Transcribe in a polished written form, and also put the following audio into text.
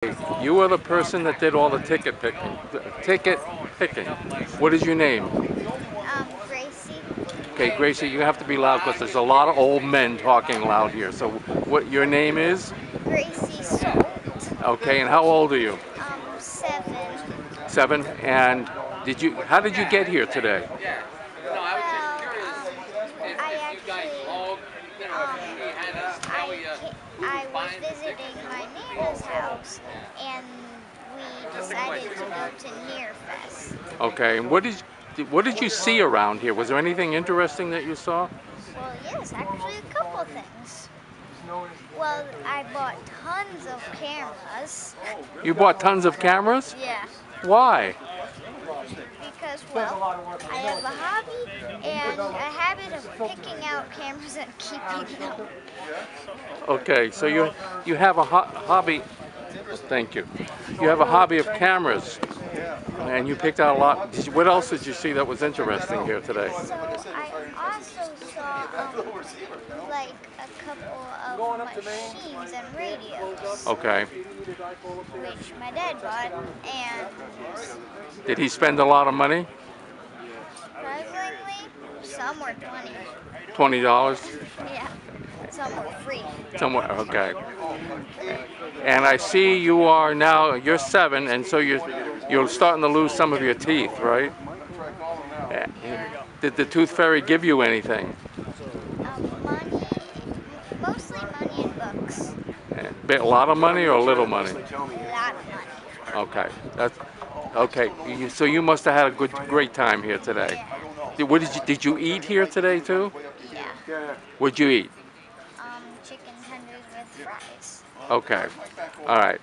You are the person that did all the ticket picking. What is your name? Gracie. Okay, Gracie, you have to be loud because there's a lot of old men talking loud here. So what your name is? Gracie Salt. Okay, and how old are you? 7. 7. And how did you get here today? Well, I actually, I was visiting my neighbor's house, and we decided to go to Nearfest. Okay, and what did you see around here? Was there anything interesting that you saw? Well, yes, actually a couple things. Well, I bought tons of cameras. You bought tons of cameras? Yeah. Why? Because, well, I have a hobby and a habit of picking out cameras and keeping them. Okay, so you have a hobby. Thank you. You have a hobby of cameras, and you picked out a lot. What else did you see that was interesting here today? So I also saw like a couple of machines and radios. Okay. Which my dad bought, and Did he spend a lot of money? surprisingly, some were 20. $20? Yeah, some were free. Somewhere, okay. And I see you're 7, and so you're starting to lose some of your teeth, right? Did the tooth fairy give you anything? Money, mostly money and books. A lot of money or a little money? A lot of money. Okay, that's okay. So you must have had a great time here today. Did you eat here today too? Yeah. What'd you eat? Chicken tenders with fries. Okay. All right.